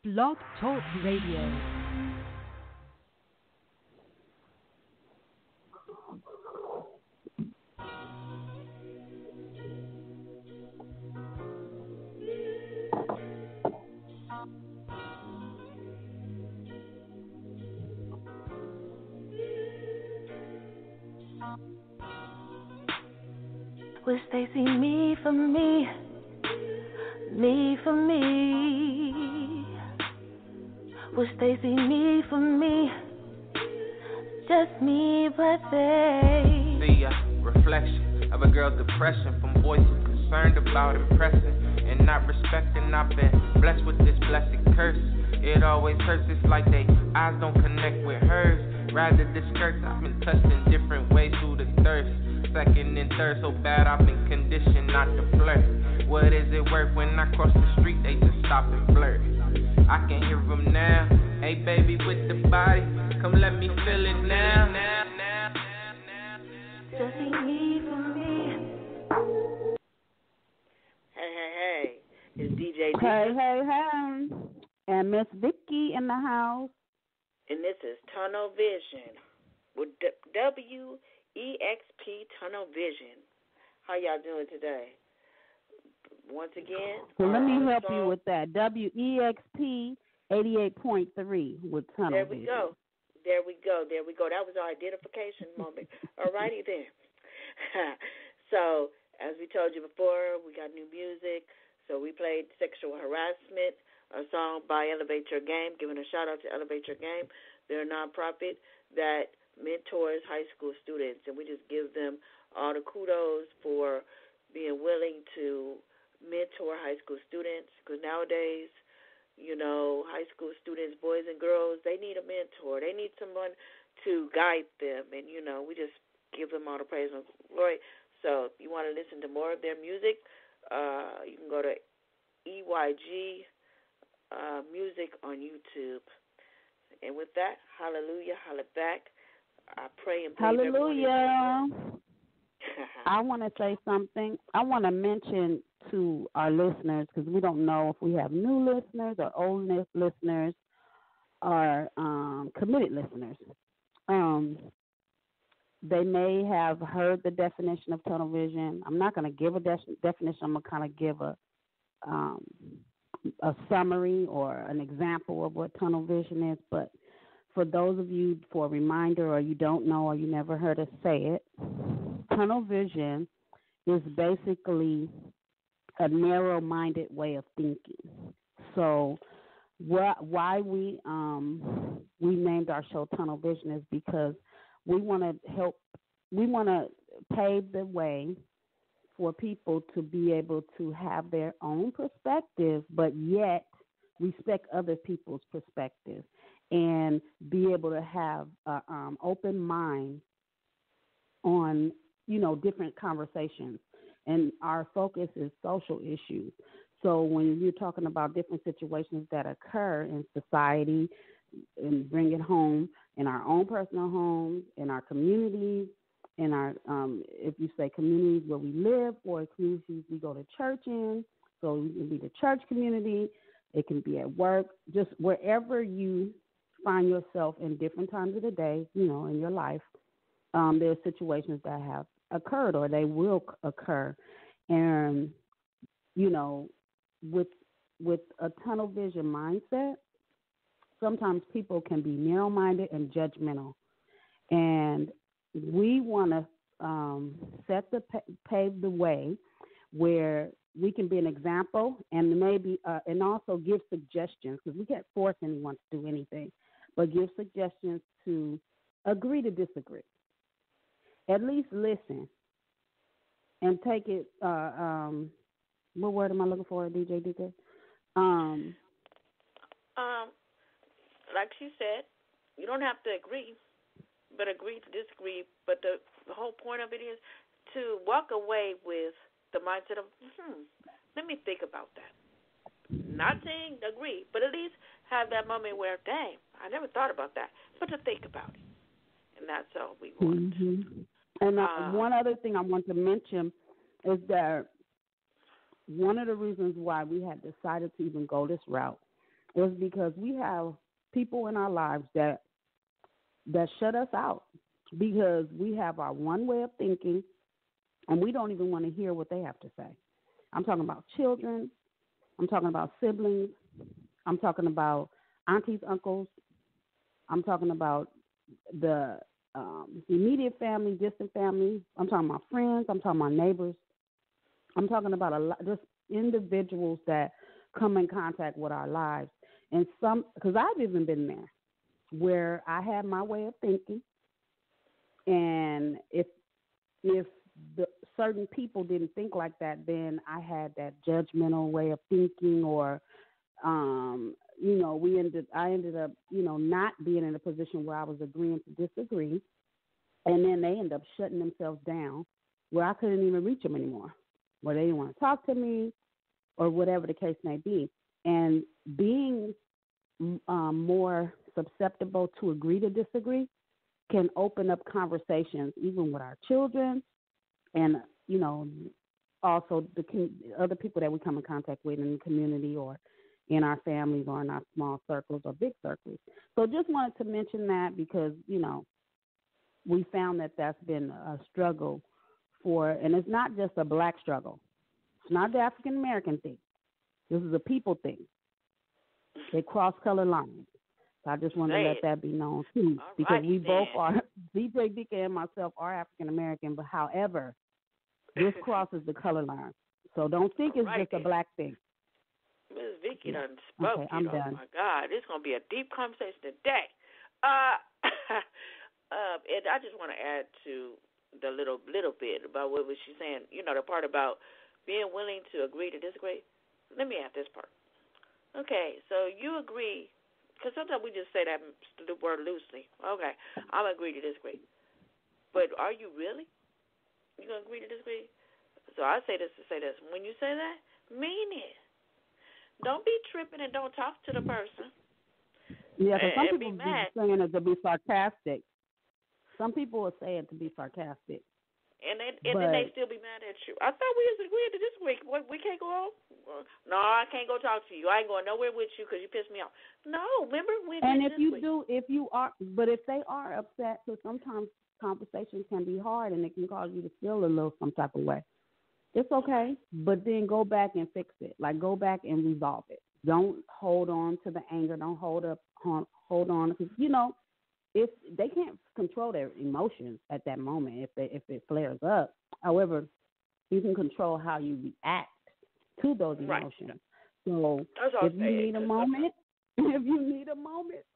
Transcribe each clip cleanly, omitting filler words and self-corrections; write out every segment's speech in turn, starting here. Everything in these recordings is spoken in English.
Blog Talk Radio. Wish they see me for me, me for me. Wish they see me for me, just me, but they. The reflection of a girl's depression from boys who concerned about impressing and not respecting. I've been blessed with this blessed curse. It always hurts, it's like they eyes don't connect with hers. Rather the skirts, I've been touched in different ways through the thirst. Second and third, so bad I've been conditioned not to flirt. What is it worth when I cross the street, they just stop and flirt. I can hear them now, hey baby with the body, come let me feel it now. Just see me for me. Hey, it's DJ D. Hey. And Miss Vicky in the house. And this is Tunnel Vision with WEXP Tunnel Vision. How y'all doing today? Once again. So let me help you with that. WEXP 88.3 with Tunnel Vision. There we go. That was our identification moment. All righty then. So, as we told you before, we got new music. So we played Sexual Harassment, a song by Elevate Your Game, giving a shout-out to Elevate Your Game. They're a nonprofit that mentors high school students, and we just give them all the kudos for being willing to mentor high school students, because nowadays, you know, high school students, boys and girls, they need a mentor. They need someone to guide them, and, you know, we just give them all the praise and glory. So if you want to listen to more of their music, you can go to EYG Music on YouTube. And with that, hallelujah, holla back. I pray and believe hallelujah. I want to say something. I want to mention to our listeners, because we don't know if we have new listeners or old listeners or committed listeners. They may have heard the definition of tunnel vision. I'm not going to give a definition. I'm going to kind of give a summary or an example of what tunnel vision is. But for those of you, for a reminder, or you don't know, or you never heard us say it, tunnel vision is basically a narrow-minded way of thinking. So why we named our show Tunnel Vision is because we want to pave the way for people to be able to have their own perspective, but yet respect other people's perspective and be able to have an open mind on, you know, different conversations. And our focus is social issues. So when you're talking about different situations that occur in society and bring it home in our own personal homes, in our communities, in our, if you say communities where we live or communities we go to church in, so it can be the church community, it can be at work, just wherever you find yourself in different times of the day, you know, in your life, there are situations that have occurred or they will occur. And, you know, with a tunnel vision mindset, sometimes people can be narrow-minded and judgmental. And we want to pave the way where we can be an example and maybe and also give suggestions, because we can't force anyone to do anything, but give suggestions to agree to disagree. At least listen and take it. What word am I looking for, DJ DK? Like she said, you don't have to agree, but agree to disagree. But the whole point of it is to walk away with the mindset of, let me think about that. Not saying agree, but at least have that moment where, dang, I never thought about that, but to think about it. And that's all we want. Mm-hmm. And one other thing I want to mention is that one of the reasons why we had decided to even go this route is because we have people in our lives that shut us out because we have our one way of thinking and we don't even want to hear what they have to say. I'm talking about children. I'm talking about siblings. I'm talking about aunties, uncles. I'm talking about the immediate family, distant family. I'm talking about friends. I'm talking about neighbors. I'm talking about a lot, just individuals that come in contact with our lives. And some, because I've even been there, where I had my way of thinking, and if the certain people didn't think like that, then I had that judgmental way of thinking, or I ended up not being in a position where I was agreeing to disagree, and then they end up shutting themselves down, where I couldn't even reach them anymore, where they didn't want to talk to me, or whatever the case may be, and being more susceptible to agree to disagree can open up conversations even with our children and, also the other people that we come in contact with in the community or in our families or in our small circles or big circles. So just wanted to mention that because, we found that that's been a struggle and it's not just a black struggle. It's not the African American thing. This is a people thing. They cross color lines. So I just wanted to let that be known too, because we both are, DJ Dika and myself are African American, but however, this crosses the color line. So don't think it's just a black thing. Ms. Vicky done spoke. Okay, I'm done. Oh my God, this is gonna be a deep conversation today. And I just want to add to the little bit about what was she saying. The part about being willing to agree to disagree. Let me add this part. Okay, so you agree, because sometimes we just say that the word loosely. Okay, I'm agree to disagree. But are you really? You going to agree to disagree? So I say this to say this. When you say that, mean it. Don't be tripping and don't talk to the person. Yeah, because some people are saying it to be sarcastic. Some people will say it to be sarcastic. And then they still be mad at you. I thought we was agreeing to this week. We can't go home? No, I can't go talk to you. I ain't going nowhere with you because you pissed me off. No, remember we did this week. But if they are upset, so sometimes conversations can be hard and it can cause you to feel a little some type of way. It's okay, but then go back and fix it. Like, go back and resolve it. Don't hold on to the anger. Don't hold on, because if they can't control their emotions at that moment, if it flares up. However, you can control how you react to those emotions. Right. So if you need a moment,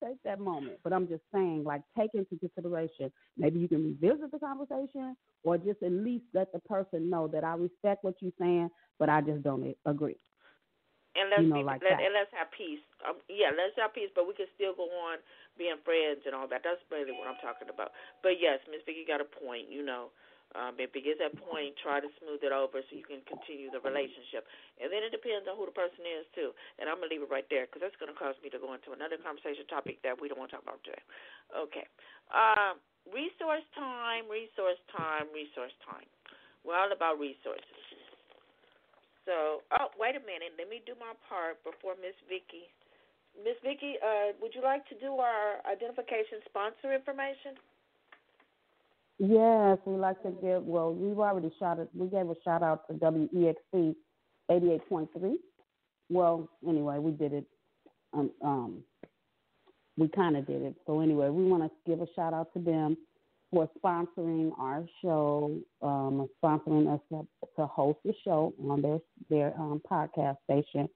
take that moment. But I'm just saying, like, take into consideration, maybe you can revisit the conversation or just at least let the person know that I respect what you're saying, but I just don't agree. And let's have peace. Let's have peace, but we can still go on being friends and all that. That's really what I'm talking about. But yes, Miss Vicky got a point. If it gets that point, try to smooth it over so you can continue the relationship. And then it depends on who the person is too. And I'm gonna leave it right there because that's gonna cause me to go into another conversation topic that we don't want to talk about today. Okay. Resource time. We're all about resources. So, wait a minute. Let me do my part before Miss Vicky. Miss Vicky, would you like to do our identification sponsor information? Yes, we like to give. Well, we gave a shout out to WEXC 88.3. Well, anyway, we did it. We kind of did it. So anyway, we want to give a shout out to them for sponsoring our show, sponsoring us to host the show on their podcast station.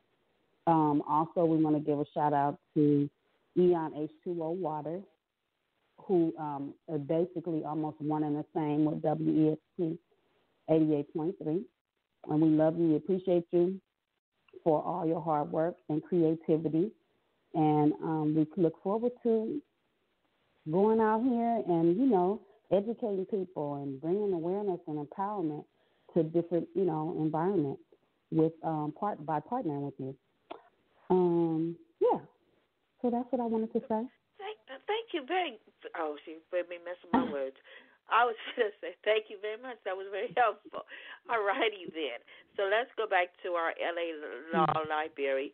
Also, we want to give a shout out to Eon H2O Water, who are basically almost one and the same with WEXP 88.3. And we love you. We appreciate you for all your hard work and creativity. And we look forward to going out here and, educating people and bringing awareness and empowerment to different, environments by partnering with you. So that's what I wanted to say. Thank you she made me mess with my words. I was going to say thank you very much. That was very helpful. All righty then. So let's go back to our LA Law Library.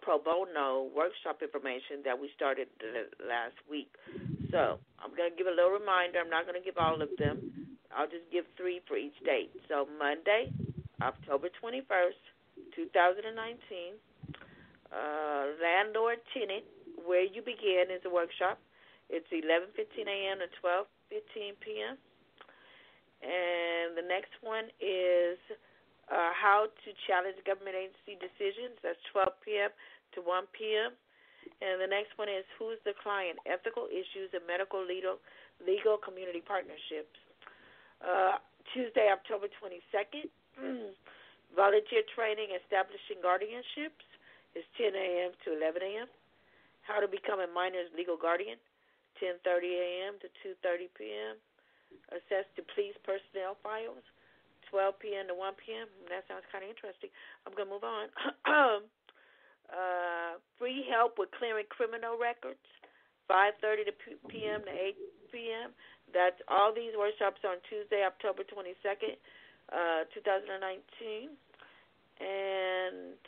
pro bono workshop information that we started last week. So I'm going to give a little reminder. I'm not going to give all of them. I'll just give 3 for each date. So Monday, October 21st, 2019, landlord-tenant, where you begin is a workshop. It's 11:15 a.m. to 12:15 p.m. And the next one is how to challenge government agency decisions. That's 12 p.m. to 1 p.m. And the next one is who's the client, ethical issues and medical legal community partnerships. Tuesday, October 22nd, volunteer training, establishing guardianships is 10 a.m. to 11 a.m. How to become a minor's legal guardian, 10:30 a.m. to 2:30 p.m. Assess to police personnel files, 12 p.m. to 1 p.m. That sounds kind of interesting. I'm going to move on. Free help with clearing criminal records, 5:30 p.m. to 8 p.m. That's all these workshops on Tuesday, October 22nd, 2019. And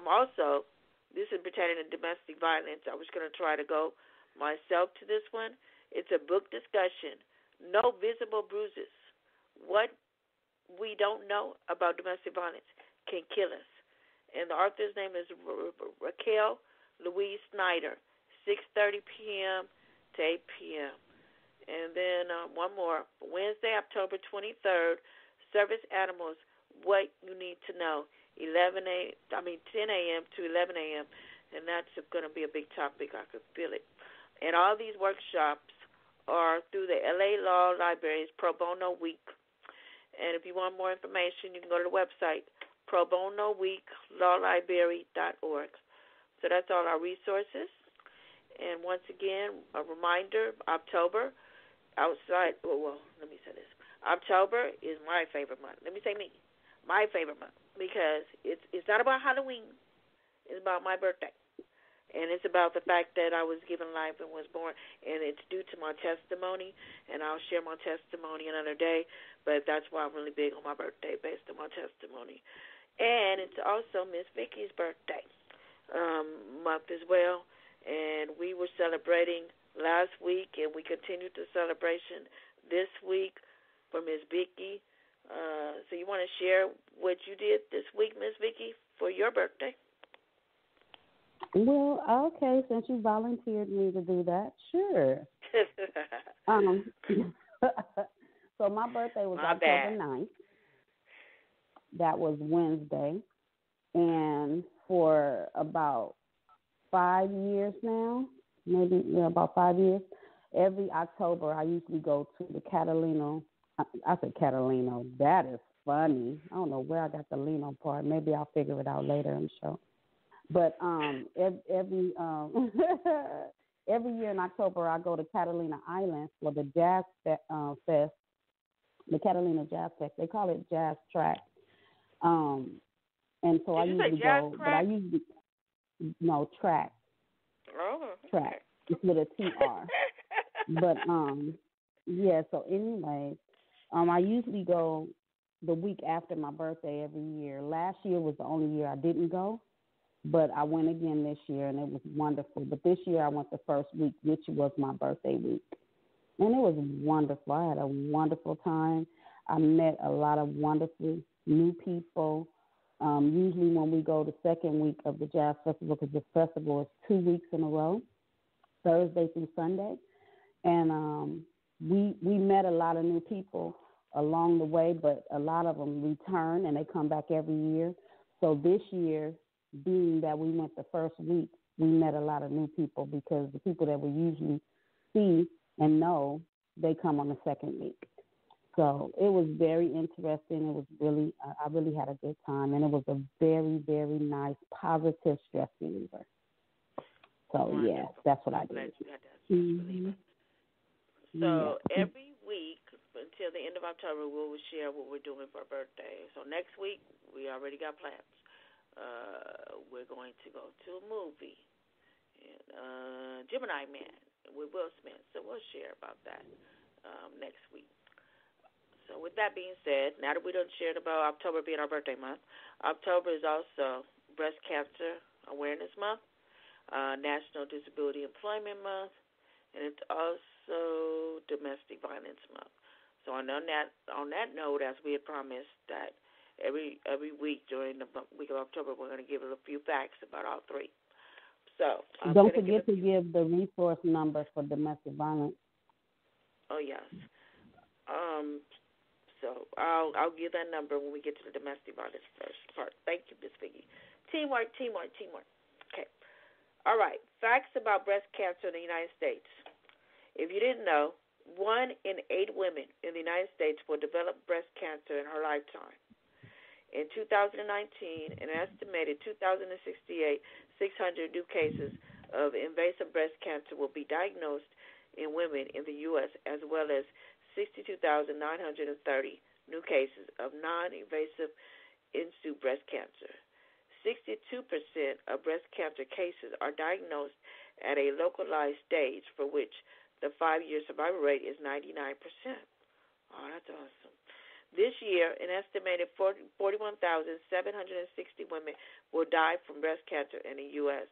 also, this is pertaining to domestic violence. I was going to try to go myself to this one. It's a book discussion. No visible bruises. What we don't know about domestic violence can kill us. And the author's name is Raquel Louise Snyder, 6:30 p.m. to 8 p.m. And then one more. Wednesday, October 23rd, service animals, what you need to know, 10 a.m. to 11 a.m. And that's going to be a big topic. I could feel it. And all these workshops are through the LA Law Library's Pro Bono Week. And if you want more information, you can go to the website, probonoweeklawlibrary.org. So that's all our resources. And once again, a reminder, October, let me say this. October is my favorite month. Let me say my favorite month, because it's not about Halloween. It's about my birthday. And it's about the fact that I was given life and was born, and it's due to my testimony, and I'll share my testimony another day, but that's why I'm really big on my birthday, based on my testimony. And it's also Miss Vicky's birthday month as well, and we were celebrating last week, and we continued the celebration this week for Miss Vicky. So you want to share what you did this week, Miss Vicky, for your birthday? Well, okay, since you volunteered me to do that, sure. So my birthday was October 9th. That was Wednesday. And for about 5 years now, about 5 years, every October I usually go to the Catalino. I said Catalino. That is funny. I don't know where I got the Lino part. Maybe I'll figure it out later, I'm sure. But every year in October, I go to Catalina Island for the Jazz Fest, the Catalina Jazz Fest. They call it Jazz Track. And so I usually go, but I usually track. Oh, track. It's with a TR. But yeah. So anyway, I usually go the week after my birthday every year. Last year was the only year I didn't go. But I went again this year, and it was wonderful. But this year I went the first week, which was my birthday week. And it was wonderful. I had a wonderful time. I met a lot of wonderful new people. Usually when we go the second week of the Jazz Festival, because the festival is 2 weeks in a row, Thursday through Sunday. And we met a lot of new people along the way, but a lot of them return, and they come back every year. So this year, being that we went the first week, we met a lot of new people, because the people that we usually see and know, they come on the second week. So it was very interesting. It was really, I really had a good time, and it was a very, very nice, positive stress reliever. So, yeah, that's what I did. So every week until the end of October, we will share what we're doing for our birthday. So next week, we already got plans. We're going to go to a movie, Gemini Man with Will Smith. So we'll share about that next week. So with that being said, now that we done shared about October being our birthday month, October is also Breast Cancer Awareness Month, National Disability Employment Month, and it's also Domestic Violence Month. So on that note, as we had promised, that every week during the week of October, we're going to give a few facts about all three. So don't forget to give the resource number for domestic violence. Oh yes. So I'll give that number when we get to the domestic violence first part. Thank you, Miss Figgy. Teamwork. Okay. All right. Facts about breast cancer in the United States. If you didn't know, 1 in 8 women in the United States will develop breast cancer in her lifetime. In 2019, an estimated 2,068, 600 new cases of invasive breast cancer will be diagnosed in women in the U.S., as well as 62,930 new cases of non-invasive in-situ breast cancer. 62% of breast cancer cases are diagnosed at a localized stage, for which the 5-year survival rate is 99%. Oh, that's awesome. This year, an estimated 41,760 women will die from breast cancer in the U.S.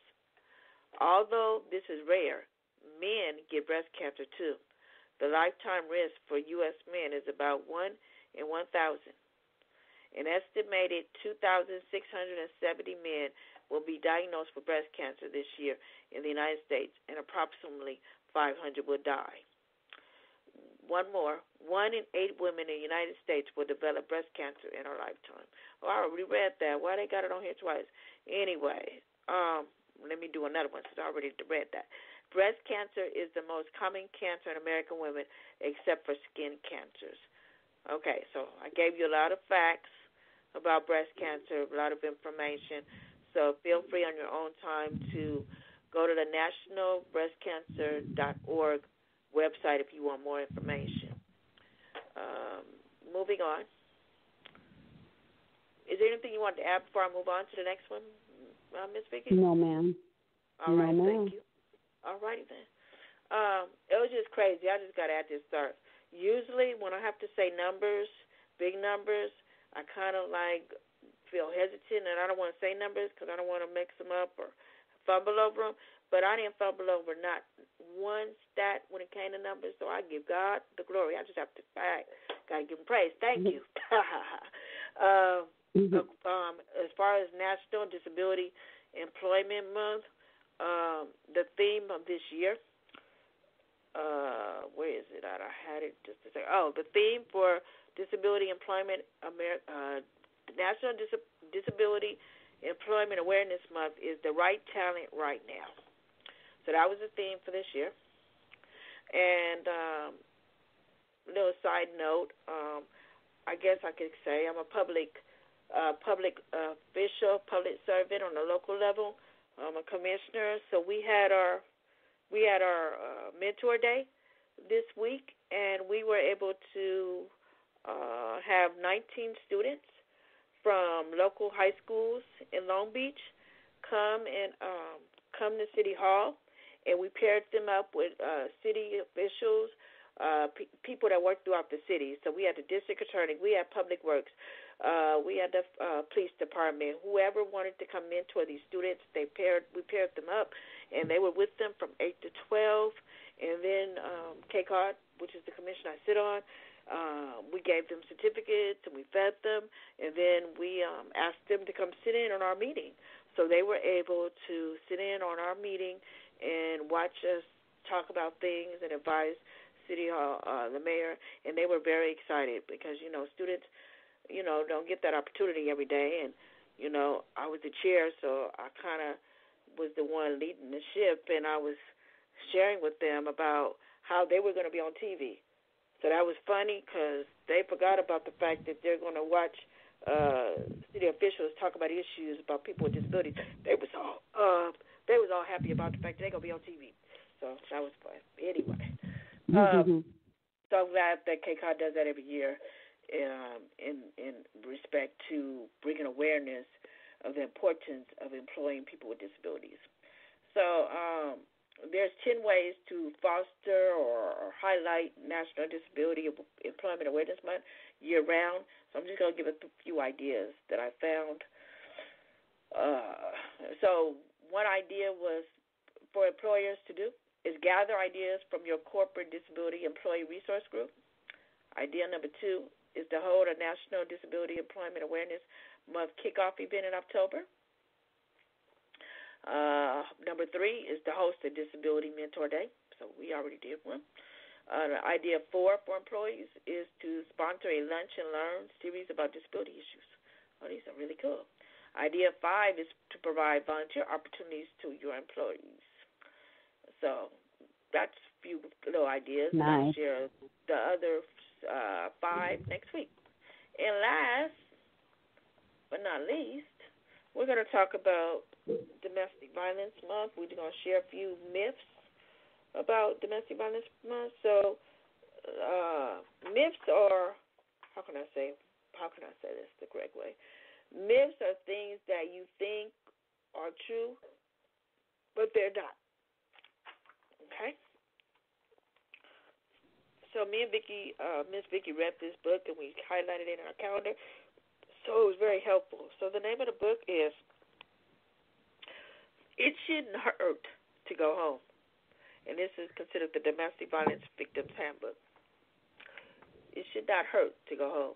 Although this is rare, men get breast cancer too. The lifetime risk for U.S. men is about 1 in 1,000. An estimated 2,670 men will be diagnosed with breast cancer this year in the United States, and approximately 500 will die. One more. 1 in 8 women in the United States will develop breast cancer in her lifetime. Oh, I already read that. Why they got it on here twice? Anyway, let me do another one since I already read that. Breast cancer is the most common cancer in American women, except for skin cancers. Okay, so I gave you a lot of facts about breast cancer, a lot of information. So feel free on your own time to go to the nationalbreastcancer.org website if you want more information. Moving on. Is there anything you want to add before I move on to the next one, Ms. Vicki? No, ma'am. All right, thank you. All righty then. It was just crazy. I just got to add this start. Usually when I have to say numbers, big numbers, I kind of feel hesitant, and I don't want to say numbers because I don't want to mix them up or fumble over them. But I didn't fumble over not one stat when it came to numbers, so I give God the glory. I just have to got to give him praise. Thank you. As far as National Disability Employment Month, the theme of this year, where is it at? I had it just a second. Oh, the theme for Disability Employment, National Disability Employment Awareness Month is the right talent right now. So that was the theme for this year. And little side note, I guess I could say I'm a public official, public servant on a local level. I'm a commissioner. So we had our mentor day this week, and we were able to have 19 students from local high schools in Long Beach come to City Hall, and we paired them up with city officials, people that work throughout the city. So we had the district attorney, we had public works, we had the police department. Whoever wanted to come mentor these students, we paired them up, and they were with them from 8 to 12. And then KCOD, which is the commission I sit on, we gave them certificates and we fed them, and then we asked them to come sit in on our meeting. So they were able to sit in on our meeting and watch us talk about things and advise City Hall, the mayor, and they were very excited because, students, don't get that opportunity every day. And, I was the chair, so I kind of was the one leading the ship, and I was sharing with them about how they were going to be on TV. So that was funny because they forgot about the fact that they're going to watch city officials talk about issues about people with disabilities. They was all happy about the fact that they're going to be on TV. So that was fun. Anyway, so I'm glad that KCOD does that every year in respect to bringing awareness of the importance of employing people with disabilities. So there's 10 ways to foster or highlight National Disability Employment Awareness Month year-round. So I'm just going to give a few ideas that I found. So one idea was for employers to do is gather ideas from your corporate disability employee resource group. Idea number 2 is to hold a National Disability Employment Awareness Month kickoff event in October. Number 3 is to host a Disability Mentor Day. So we already did one. Idea 4 for employees is to sponsor a lunch and learn series about disability issues. Oh, these are really cool. Idea 5 is to provide volunteer opportunities to your employees. So that's a few little ideas. Nice. I'll share the other 5 next week. And last but not least, we're going to talk about Domestic Violence Month. We're going to share a few myths about Domestic Violence Month. So myths are, how can I say this the correct way? Myths are things that you think are true, but they're not. Okay? So me and Miss Vicky read this book, and we highlighted it in our calendar. So it was very helpful. So the name of the book is It Shouldn't Hurt to Go Home. And this is considered the Domestic Violence Victims Handbook. It should not hurt to go home.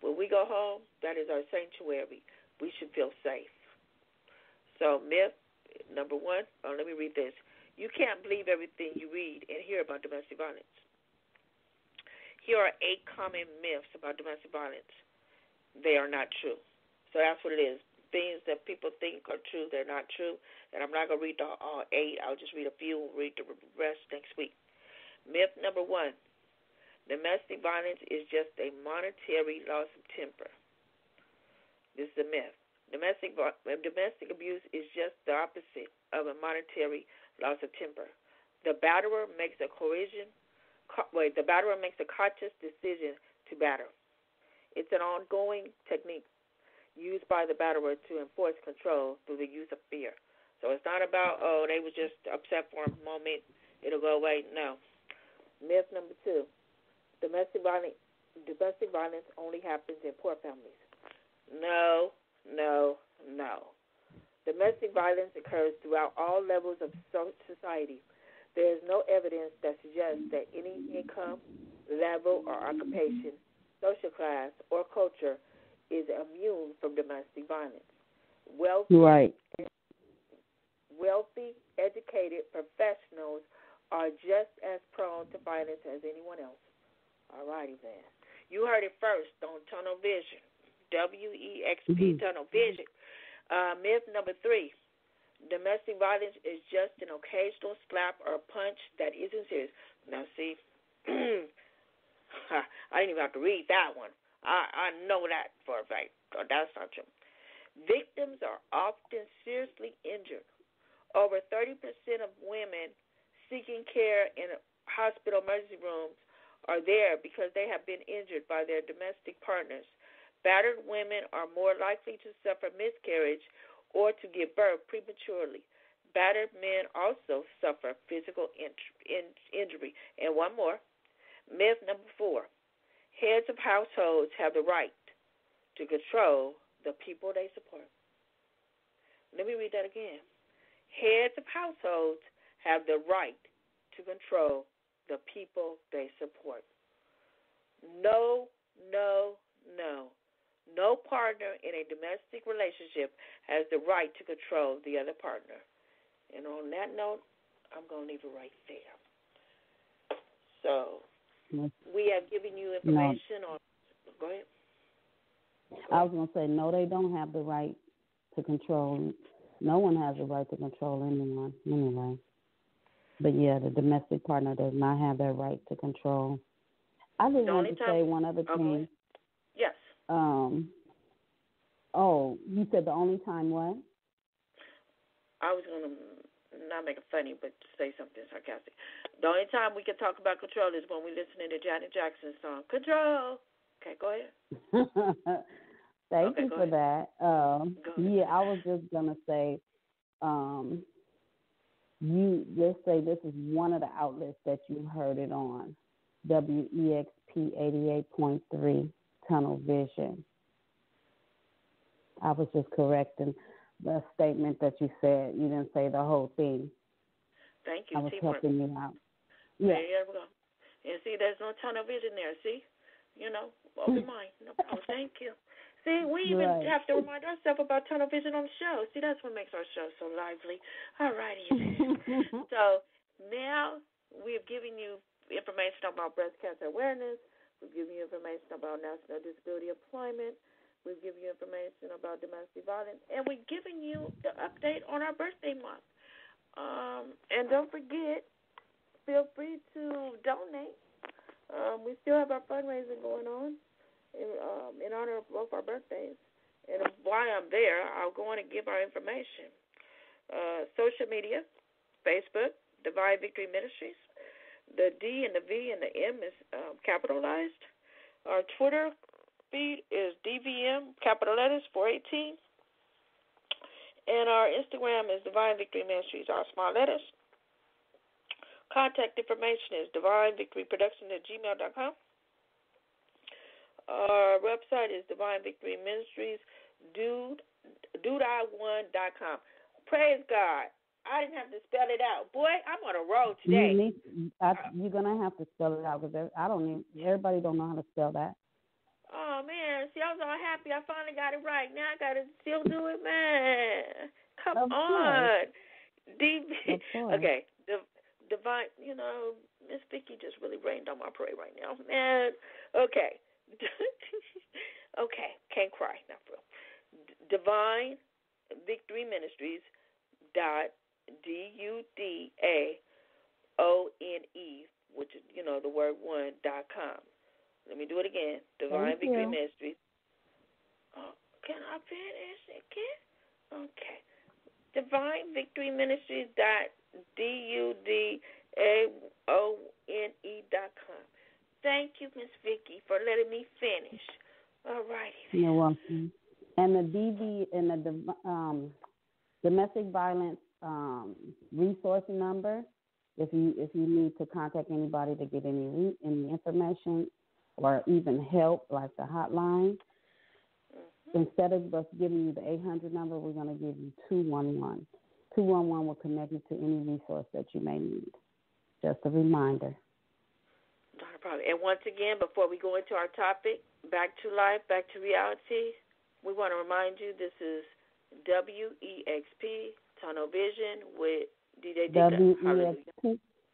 When we go home, that is our sanctuary. We should feel safe. So myth number 1, let me read this. You can't believe everything you read and hear about domestic violence. Here are 8 common myths about domestic violence. They are not true. So that's what it is. Things that people think are true, they're not true. And I'm not going to read all 8. I'll just read a few and read the rest next week. Myth number 1, domestic violence is just a monetary loss of temper. This is a myth. Domestic abuse is just the opposite of a monetary loss of temper. The batterer makes a conscious decision to batter. It's an ongoing technique used by the batterer to enforce control through the use of fear. So it's not about, they were just upset for a moment, it'll go away. No. Myth number 2, domestic violence only happens in poor families. No. Domestic violence occurs throughout all levels of society. There is no evidence that suggests that any income, level, or occupation, social class, or culture is immune from domestic violence. Wealthy, educated professionals are just as prone to violence as anyone else. All righty then. You heard it first on Tunnel Vision, WEXP Tunnel Vision. Myth number 3, domestic violence is just an occasional slap or punch that isn't serious. Now, see, I didn't even have to read that one. I know that for a fact. That's not true. Victims are often seriously injured. Over 30% of women seeking care in hospital emergency rooms are there because they have been injured by their domestic partners. Battered women are more likely to suffer miscarriage or to give birth prematurely. Battered men also suffer physical injury. And one more, myth number 4, heads of households have the right to control the people they support. Let me read that again. Heads of households have the right to control the people they support. No partner in a domestic relationship has the right to control the other partner. And on that note, I'm going to leave it right there. So, we have given you information on... Go ahead. I was going to say, no, they don't have the right to control. No one has the right to control anyone anyway. But, yeah, the domestic partner does not have that right to control. I just want to say one other thing. Yes. You said the only time what? I was going to not make it funny, but say something sarcastic. The only time we can talk about control is when we're listening to Janet Jackson's song, Control. Okay, go ahead. Thank you for that. Yeah, I was just going to say, you just say this is one of the outlets that you heard it on, WEXP 88.3 Tunnel Vision. I was just correcting the statement that you said. You didn't say the whole thing. Thank you. I was Teamwork. helping you out. Yeah. There we go. And see, there's no tunnel vision there. See? Open mind. No problem. Thank you. See, we even have to remind ourselves about tunnel vision on the show. See, that's what makes our show so lively. All righty. So now we've given you information about breast cancer awareness. We've given you information about National Disability Employment. We've given you information about domestic violence. And we've given you the update on our birthday month. And don't forget, feel free to donate. We still have our fundraising going on in honor of both our birthdays. And while I'm there, I'll go on and give our information. Social media, Facebook, Divine Victory Ministries. The D and the V and the M is capitalized. Our Twitter feed is DVM, capital letters, 418. And our Instagram is Divine Victory Ministries, all small letters. Contact information is divinevictoryproduction@gmail.com. Our website is Divine Victory Ministries, dudeI1.com. Praise God. I didn't have to spell it out. Boy, I'm on a roll today. You're going to have to spell it out because everybody don't know how to spell that. Oh, man. See, I was all happy. I finally got it right. Now I got to still do it, man. Come on. Okay. Divine, Miss Vicky just really rained on my parade right now, man. Okay. Okay. Can't cry. Not for real. Divine Victory Ministries DUDAONE, which is, the word one.com. Let me do it again. Divine Victory Ministries. Oh, can I finish again? Okay. Divine Victory Ministries DUDAONE.com. Thank you, Miss Vicky, for letting me finish. All righty. You're welcome. And the DV and the domestic violence resource number, if you need to contact anybody to get any information or even help, like the hotline, instead of us giving you the 800 number, we're going to give you 211. 211 will connect you to any resource that you may need. Just a reminder. Not a problem. And once again, before we go into our topic, back to life, back to reality, we want to remind you this is WEXP, Tunnel Vision with DJ Dika.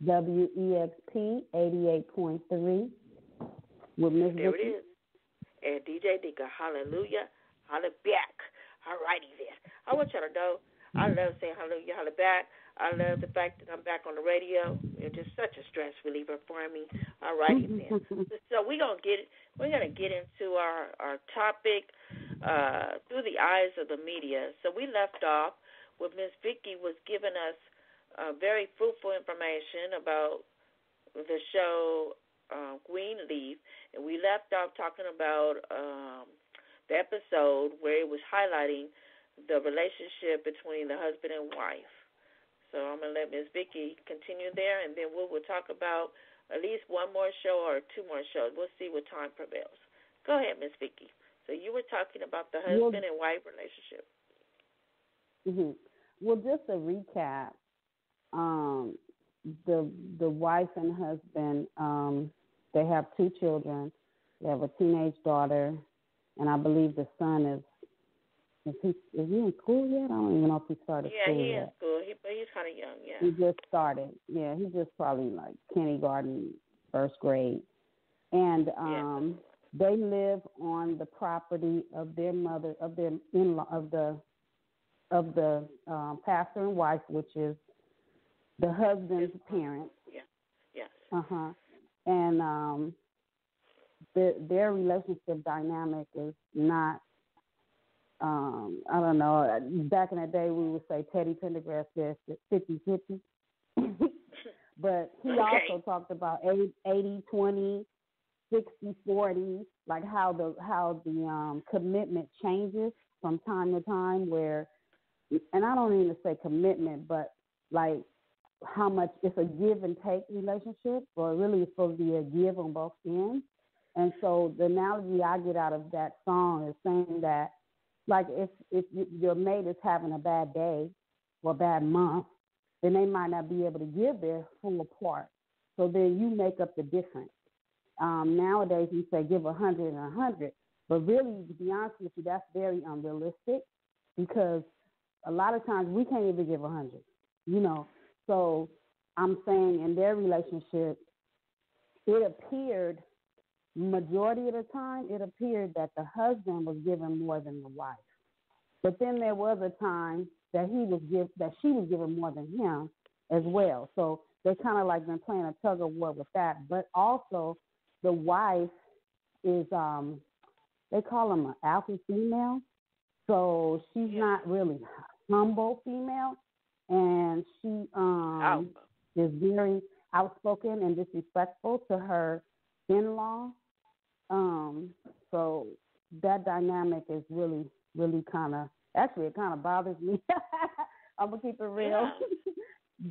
WEXP 88.3 with Miss Vicky. There it is. And DJ Dika, hallelujah, holla back. All righty then. I want y'all to know, I love saying hallelujah, holla back. I love the fact that I'm back on the radio. You're just such a stress reliever for me. All righty then. So we're gonna get into our topic through the eyes of the media. So we left off with Miss Vicky was giving us very fruitful information about the show Queen Leaf, and we left off talking about the episode where it was highlighting the relationship between the husband and wife. So I'm going to let Ms. Vicky continue there, and then we'll talk about at least one more show or two more shows. We'll see what time prevails. Go ahead, Ms. Vicky. So you were talking about the husband and wife relationship. Mm-hmm. Well, just a recap. The wife and husband, they have two children. They have a teenage daughter, and I believe the son is he in school yet? I don't even know if he started school yet. Yeah, he's in school. He's kind of young, yeah. He just started. Yeah, he's just probably like kindergarten, first grade. And they live on the property of their mother, of their in-law, of the pastor and wife, which is the husband's parents. Yeah. Yes. And their relationship dynamic is not. I don't know. Back in the day, we would say Teddy Pendergrass says 50-50. But he also talked about 80-20, 60-40, like how the commitment changes from time to time. Where, and I don't even say commitment, but like how much it's a give and take relationship, or really it's supposed to be a give on both ends. And so the analogy I get out of that song is saying that like if your mate is having a bad day or a bad month, then they might not be able to give their full part. So then you make up the difference. Nowadays, you say give 100 and 100, but really, to be honest with you, that's very unrealistic because a lot of times we can't even give 100. So I'm saying in their relationship, it appeared majority of the time, it appeared that the husband was giving more than the wife. But then there was a time that she was giving more than him as well. So they kind of like been playing a tug of war with that. But also, the wife is they call him an alpha female. So she's not really humble female, and she is very outspoken and disrespectful to her in-law. So that dynamic is really, really actually it kind of bothers me. I'm gonna keep it real.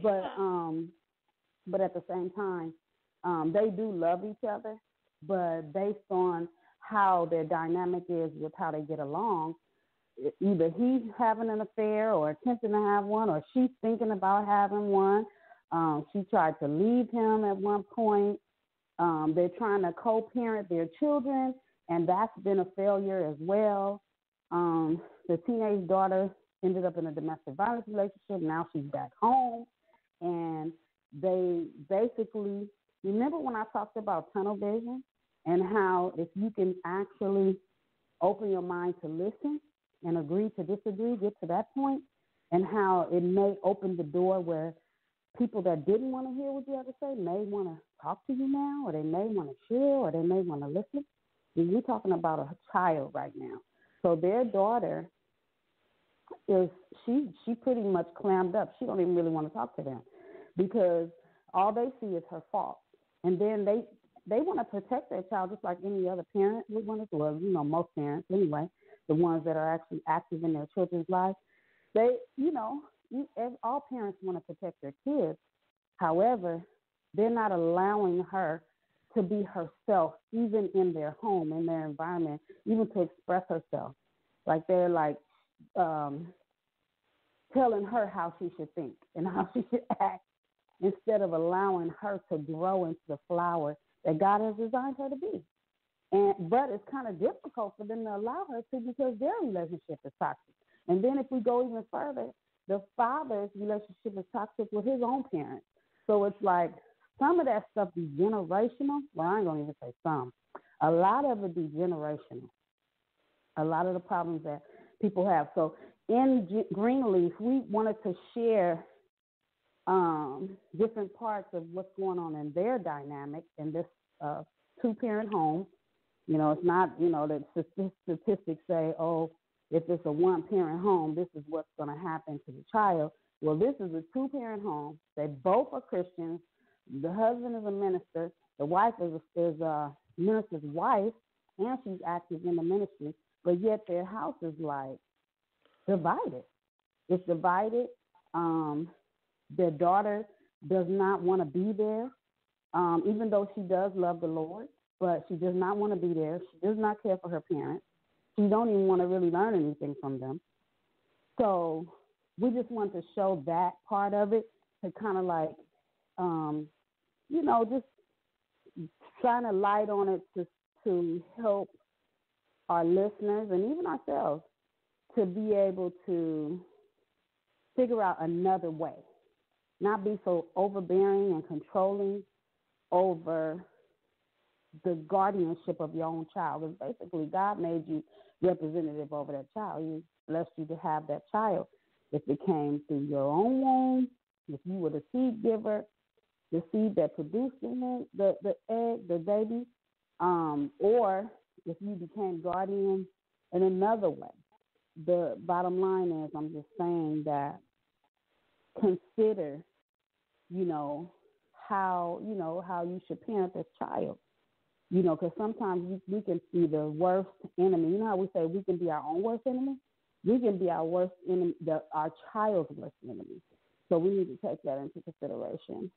But at the same time, they do love each other, but based on how their dynamic is with how they get along, either he's having an affair or attempting to have one, or she's thinking about having one. She tried to leave him at one point. They're trying to co-parent their children, and that's been a failure as well. The teenage daughter ended up in a domestic violence relationship. Now she's back home, and they basically, remember when I talked about tunnel vision and how if you can actually open your mind to listen and agree to disagree, get to that point, and how it may open the door where people that didn't want to hear what you have to say may want to talk to you now, or they may want to share, or they may want to listen. And you're talking about a child right now. So their daughter she pretty much clammed up. She don't even really want to talk to them because all they see is her fault. And then they want to protect their child just like any other parent would want to. Well, most parents anyway, the ones that are actually active in their children's lives. They, all parents want to protect their kids. However, they're not allowing her to be herself, even in their home, in their environment, even to express herself. Like they're telling her how she should think and how she should act instead of allowing her to grow into the flower that God has designed her to be. But it's kind of difficult for them to allow her to because their relationship is toxic. And then if we go even further, the father's relationship is toxic with his own parents. So it's like some of that stuff be generational. Well, I ain't going to even say some. A lot of it be generational. A lot of the problems that people have. So in Greenleaf, we wanted to share different parts of what's going on in their dynamic in this two-parent home. It's not, that statistics say, if it's a one-parent home, this is what's going to happen to the child. Well, this is a two-parent home. They both are Christians. The husband is a minister. The wife is a minister's wife, and she's active in the ministry. But yet their house is divided. It's divided. Their daughter does not want to be there, even though she does love the Lord, but she does not want to be there. She does not care for her parents. She don't even want to really learn anything from them. So we just want to show that part of it to kind of just shine a light on it to help our listeners and even ourselves to be able to figure out another way, not be so overbearing and controlling over the guardianship of your own child. Because basically, God made you representative over that child. He blessed you to have that child. If it came through your own womb, if you were the seed giver, the seed that produced the egg, the baby, or if you became guardian in another way. The bottom line is, I'm just saying that consider, how you should parent this child. Because sometimes we can see the worst enemy. You know how we say we can be our own worst enemy? We can be our worst enemy, our child's worst enemy. So we need to take that into consideration.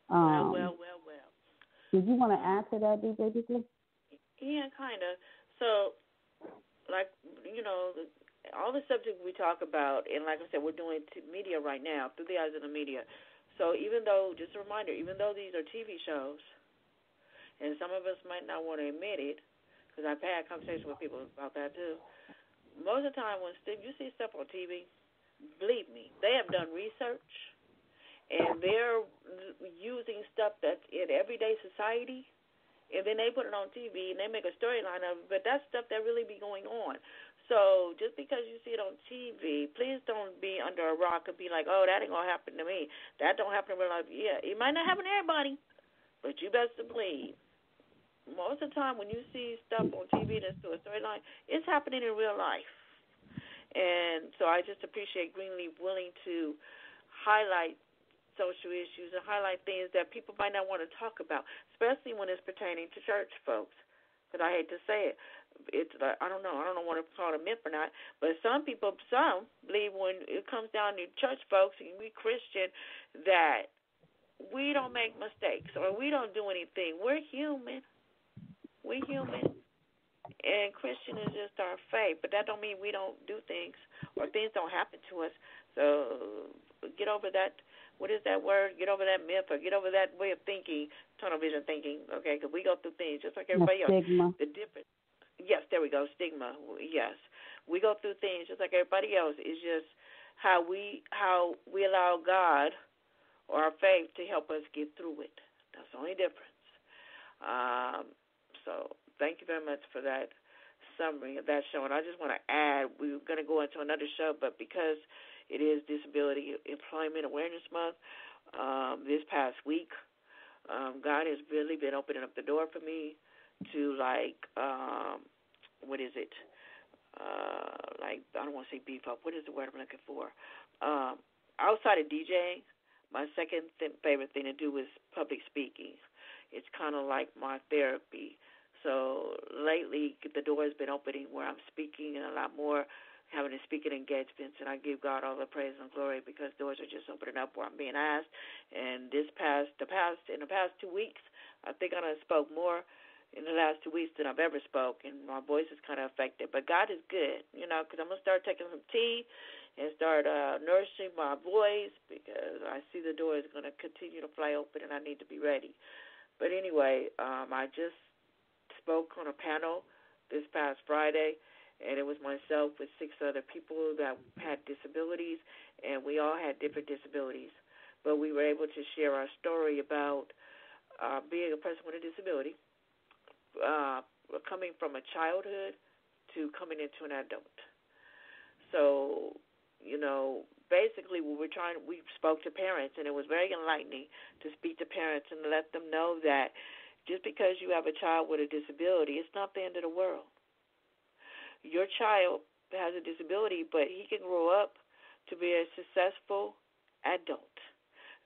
Well. Did you want to add to that, DJ? Yeah, kind of. So like, all the subjects we talk about, and like I said, we're doing media right now through the eyes of the media. So even though, just a reminder, even though these are TV shows, and some of us might not want to admit it, because I've had conversations with people about that too, most of the time when you see stuff on TV, believe me, they have done research, and they're using stuff that's in everyday society, and then they put it on TV, and they make a storyline of it, but that's stuff that really be going on. So just because you see it on TV, please don't be under a rock and be like, oh, that ain't going to happen to me. That don't happen in real life. Yeah, it might not happen to everybody, but you best to believe. Most of the time when you see stuff on TV that's to a storyline, it's happening in real life. And so I just appreciate Greenleaf willing to highlight social issues and highlight things that people might not want to talk about, especially when it's pertaining to church folks. Because I hate to say it. It's I don't know what to call it, a myth or not, but some believe when it comes down to church folks and we Christian that we don't make mistakes or we don't do anything. We're human. And Christian is just our faith, but that don't mean we don't do things or things don't happen to us. So get over that. What is that word? Get over that myth or get over that way of thinking, tunnel vision thinking, okay, because we go through things just like everybody else. Stigma. The difference. Yes, there we go, stigma. Yes. We go through things just like everybody else. It's just how we allow God or our faith to help us get through it. That's the only difference. So thank you very much for that summary of that show. And I just want to add, we're going to go into another show, but because it is Disability Employment Awareness Month, this past week, God has really been opening up the door for me to what is it? I don't want to say beef up. What is the word I'm looking for? Outside of DJing, my second favorite thing to do is public speaking. It's kind of like my therapy. So lately, the door has been opening where I'm speaking and a lot more, having to speaking engagements, and I give God all the praise and glory because doors are just opening up where I'm being asked. And in the past 2 weeks, I think I done spoke more in the last 2 weeks than I've ever spoke, and my voice is kind of affected. But God is good, because I'm going to start taking some tea and start nourishing my voice because I see the door is going to continue to fly open, and I need to be ready. But anyway, I just spoke on a panel this past Friday, and it was myself with 6 other people that had disabilities, and we all had different disabilities. But we were able to share our story about being a person with a disability, coming from a childhood to coming into an adult. So, basically we spoke to parents, and it was very enlightening to speak to parents and let them know that just because you have a child with a disability, it's not the end of the world. Your child has a disability, but he can grow up to be a successful adult.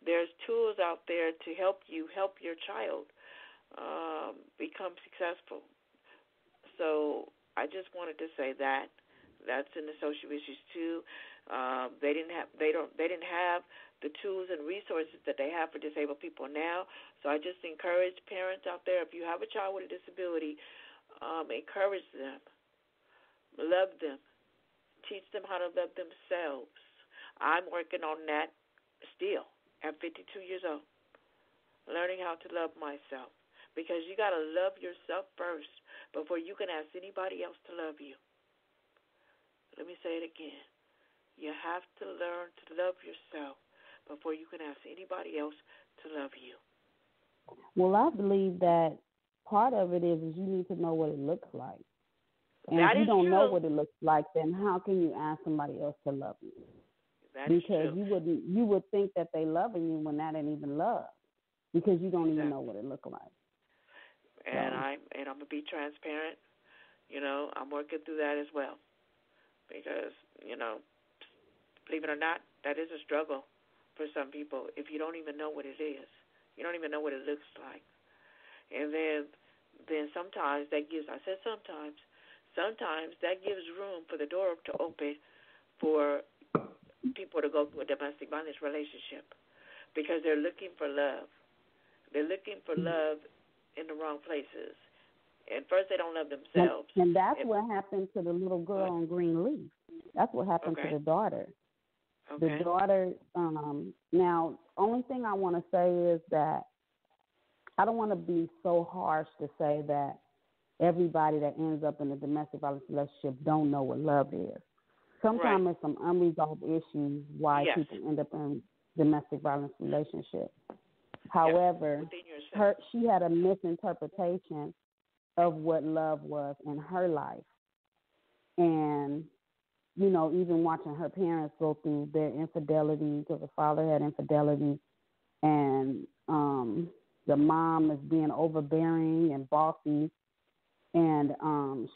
There's tools out there to help your child become successful. So I just wanted to say that. That's in the social issues too. They didn't have the tools and resources that they have for disabled people now. So I just encourage parents out there, if you have a child with a disability, encourage them, love them, teach them how to love themselves. I'm working on that still at 52 years old, learning how to love myself, because you got to love yourself first before you can ask anybody else to love you. Let me say it again. You have to learn to love yourself before you can ask anybody else to love you. Well, I believe that part of it is you need to know what it looks like. And that if you don't true. know what it looks like, then how can you ask somebody else to love you? That because is true. you would think that they loving you when that ain't even love, because you don't even know what it look like. And I'm gonna be transparent. I'm working through that as well, because believe it or not, that is a struggle for some people. If you don't even know what it is, you don't even know what it looks like, and then sometimes that gives. I said sometimes that gives room for the door to open for people to go through a domestic violence relationship, because they're looking for love. They're looking for love in the wrong places. At first, they don't love themselves. And that's what happened to the little girl on Greenleaf. That's what happened to the daughter. Okay. The daughter, now, only thing I want to say is that I don't want to be so harsh to say that everybody that ends up in a domestic violence relationship don't know what love is. Sometimes there's some unresolved issues why people end up in domestic violence relationships. However, she had a misinterpretation of what love was in her life. And, you know, even watching her parents go through their infidelity, because the father had infidelity, and the mom is being overbearing and bossy, and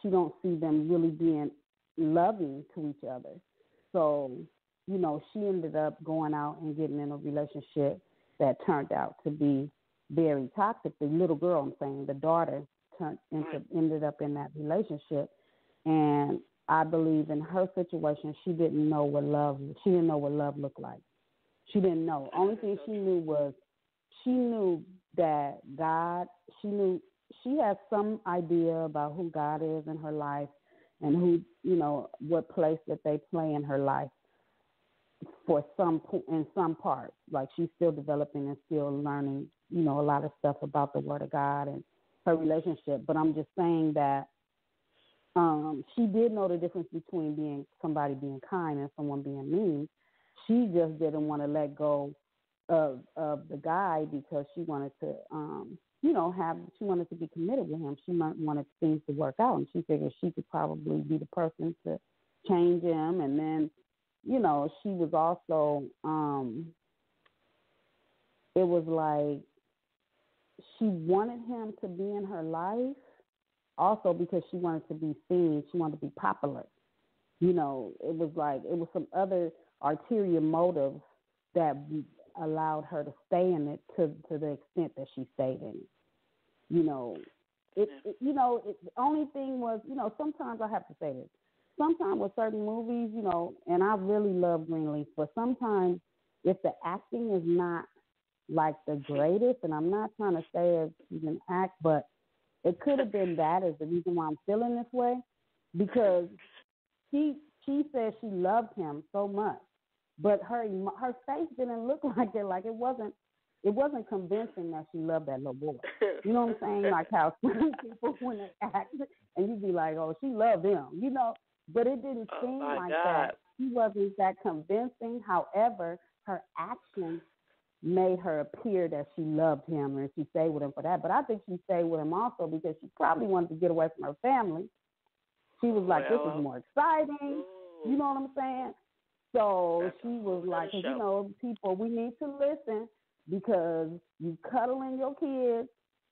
she don't see them really being loving to each other. So, you know, she ended up going out and getting in a relationship that turned out to be very toxic. The little girl, I'm saying, the daughter ended up in that relationship, and I believe in her situation, she didn't know what love looked like. She didn't know. Only thing she knew was she knew that God, she had some idea about who God is in her life and who, you know, what place that they play in her life in some parts. Like, she's still developing and still learning, you know, a lot of stuff about the Word of God and her relationship. But I'm just saying that she did know the difference between somebody being kind and someone being mean. She just didn't want to let go of the guy because she wanted to, she wanted to be committed with him. She wanted things to work out, and she figured she could probably be the person to change him. And then, you know, she was also, it was like she wanted him to be in her life also because she wanted to be seen. She wanted to be popular. You know, it was some other ulterior motives that allowed her to stay in it to the extent that she stayed in it. You know, the only thing was, you know, sometimes I have to say this. Sometimes with certain movies, you know, and I really love Greenleaf, but sometimes if the acting is not like the greatest, and I'm not trying to say she didn't act, but it could have been that is the reason why I'm feeling this way, because she said she loved him so much, but her face didn't look like it. Like it wasn't convincing that she loved that little boy. You know what I'm saying? Like how some people when they act, and you'd be like, oh, she loved him, you know. But it didn't seem like that. She wasn't that convincing. However, her actions made her appear that she loved him and she stayed with him for that. But I think she stayed with him also because she probably wanted to get away from her family. She was like, this is more exciting. You know what I'm saying? So she was like, you know, people, we need to listen because you cuddling your kids,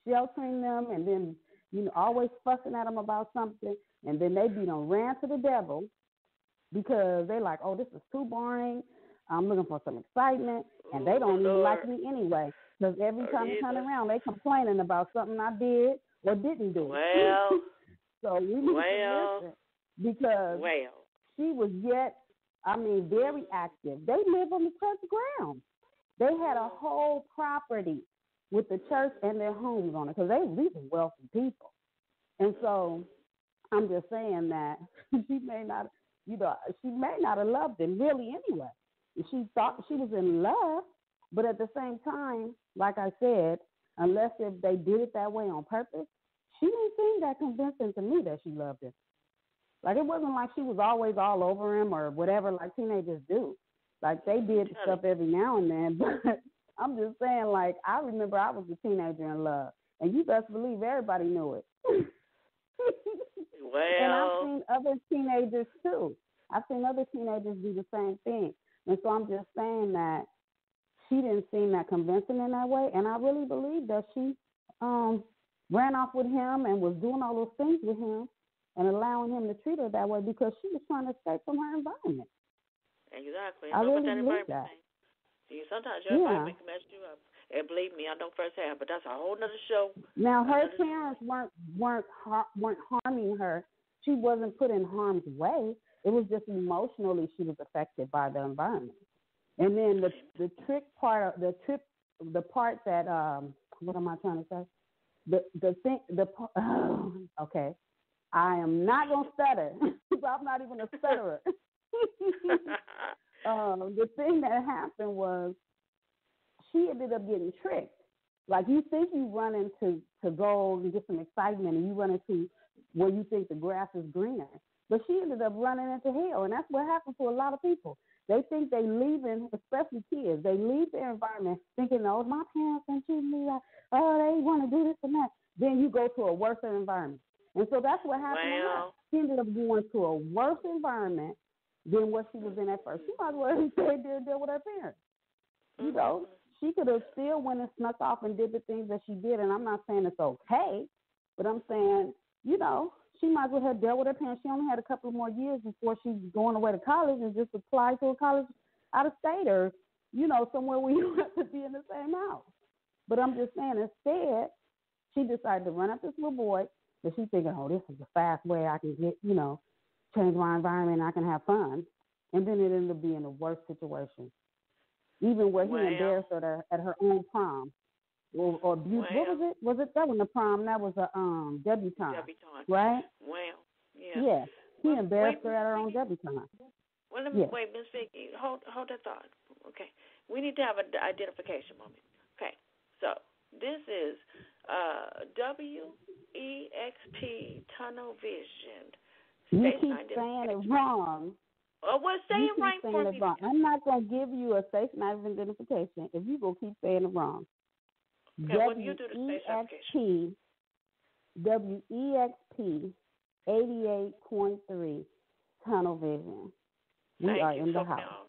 sheltering them, and then, you know, always fussing at them about something, and then they be done ran to the devil because they like, oh, this is too boring. I'm looking for some excitement, and they don't even like me anyway. Because every time they turn around, they complaining about something I did or didn't do. Well, so we need to listen because she was very active. They live on the church grounds. They had a whole property with the church and their homes on it because these are wealthy people. And so I'm just saying that she may not have loved him really anyway. She thought she was in love, but at the same time, like I said, unless if they did it that way on purpose, she didn't seem that convincing to me that she loved him. Like it wasn't like she was always all over him or whatever like teenagers do. Like they did stuff every now and then, but I'm just saying, like, I remember I was a teenager in love, and you best believe everybody knew it. And I've seen other teenagers too. I've seen other teenagers do the same thing. And so I'm just saying that she didn't seem that convincing in that way. And I really believe that she ran off with him and was doing all those things with him and allowing him to treat her that way because she was trying to escape from her environment. Exactly. I really believe that. See, sometimes your environment can mess you up. And believe me, I know firsthand, but that's a whole nother show. Now, her parents weren't harming her. She wasn't put in harm's way. It was just emotionally she was affected by the environment. And then the part that what am I trying to say? the thing okay. I am not gonna stutter. I'm not even a stutterer. The thing that happened was she ended up getting tricked. Like you think you run into gold and get some excitement, and you run into where you think the grass is greener. But she ended up running into hell, and that's what happens to a lot of people. They think they leaving, especially kids. They leave their environment thinking, "Oh, my parents didn't treat me like, oh, they want to do this and that." Then you go to a worse environment, and so that's what happened to her. She ended up going to a worse environment than what she was in at first. She might as well stay there and deal with her parents. You know, she could have still went and snuck off and did the things that she did, and I'm not saying it's okay, but I'm saying, you know, she might as well have dealt with her parents. She only had a couple more years before she's going away to college and just apply to a college out of state or, you know, somewhere where you have to be in the same house. But I'm just saying, instead, she decided to run up this little boy, but she's thinking, oh, this is a fast way I can get, you know, change my environment and I can have fun. And then it ended up being a worse situation. Even where he embarrassed her at her own prom. Or abuse. What was it? Was it that one the prom? That was a debutante. Right? Wow. Yeah. Yeah. He embarrassed her at her own debutante. Well, let me wait, Miss Vicki. Hold that thought. Okay. We need to have an identification moment. Okay. So this is WEXP Tunnel Vision. You keep saying it wrong. Oh, well, say it right for me. Wrong. I'm not going to give you a station identification if you go keep saying it wrong. Okay, when you do the station WEXP 88.3 Tunnel Vision. We are in the house.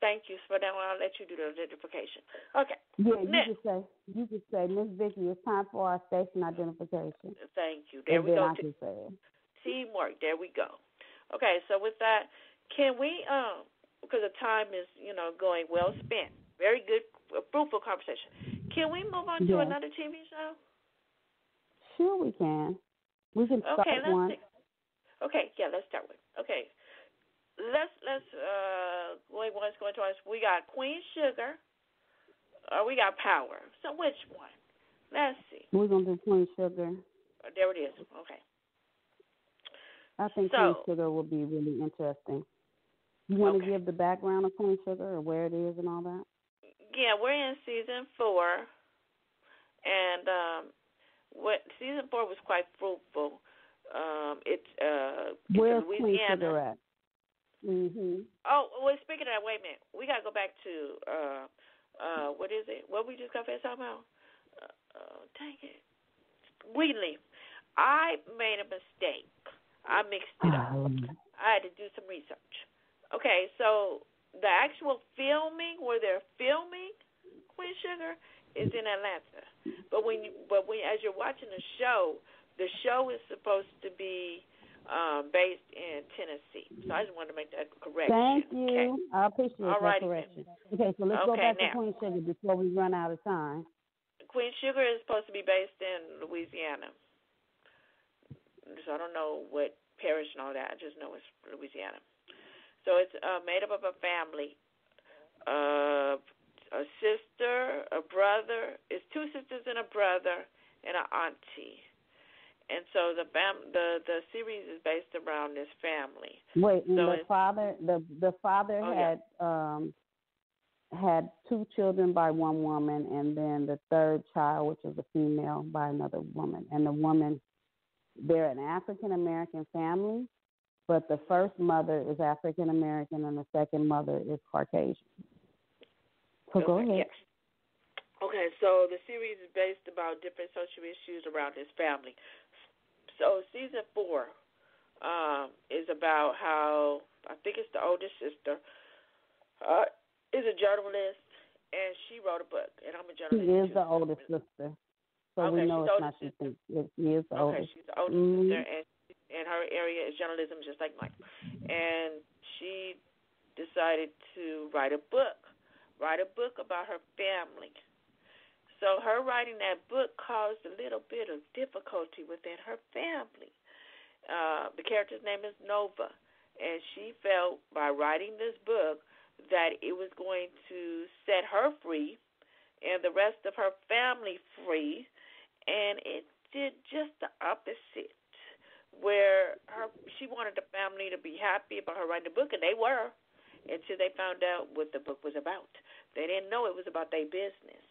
Thank you for that one. I'll let you do the identification. Okay. Yeah, you could say, Miss Vicki, it's time for our station identification. Thank you. There we go. I can say it. Teamwork. There we go. Okay, so with that, can we, because the time is, you know, going well spent, very good, fruitful conversation. Can we move on to another TV show? Sure, we can. We can start one. Let's start with. Okay, let's going once, going twice. We got Queen Sugar, or we got Power. So which one? Let's see. We're gonna do Queen Sugar. There it is. Okay. I think Queen Sugar will be really interesting. You want to give the background of Queen Sugar or where it is and all that? Yeah, we're in season 4, and season 4 was quite fruitful. It's where's in Louisiana. Queen Sugar at? Oh, well, speaking of that, wait a minute. We got to go back to, what is it? What we just got finished talking about? Dang it. Wheatley. I made a mistake. I mixed it up. I had to do some research. Okay, so the actual filming, where they're filming Queen Sugar, is in Atlanta. But as you're watching the show is supposed to be based in Tennessee. So I just wanted to make that correction. Thank you. Okay. I appreciate that correction. Okay, so let's go back to Queen Sugar before we run out of time. Queen Sugar is supposed to be based in Louisiana. So I don't know what parish and all that. I just know it's Louisiana. So it's made up of a family, a sister, a brother. It's 2 sisters and a brother and an auntie. And so the series is based around this family. Wait, and so the father had 2 children by one woman, and then the third child, which was a female, by another woman. And the woman, they're an African American family, but the first mother is African American and the second mother is Caucasian. So go ahead. Yes. Okay, so the series is based about different social issues around this family. So season 4 is about how, I think it's the oldest sister, is a journalist, and she wrote a book, and I'm a journalist. She is the oldest sister. So we know it's not she thinks. She is the oldest. Okay, she's the oldest sister, and her area is journalism, just like mine. And she decided to write a book about her family. So her writing that book caused a little bit of difficulty within her family. The character's name is Nova, and she felt by writing this book that it was going to set her free and the rest of her family free, and it did just the opposite. Where she wanted the family to be happy about her writing the book, and they were, until they found out what the book was about. They didn't know it was about their business.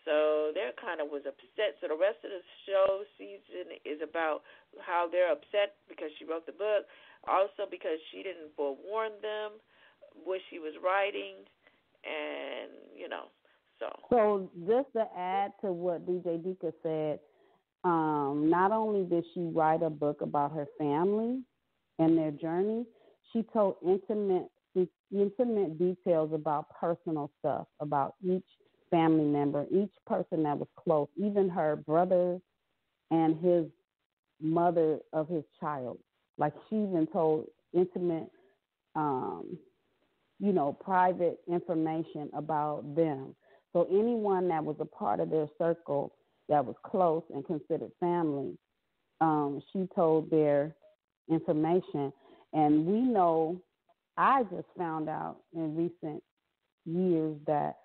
So they kind of was upset. So the rest of the show season is about how they're upset because she wrote the book, also because she didn't forewarn them what she was writing, and, so. So just to add to what DJ Dika said, not only did she write a book about her family and their journey, she told intimate details about personal stuff, about each family member, each person that was close, even her brother and his mother of his child. Like, she even told intimate, private information about them. So anyone that was a part of their circle that was close and considered family, she told their information. And we know, I just found out in recent years that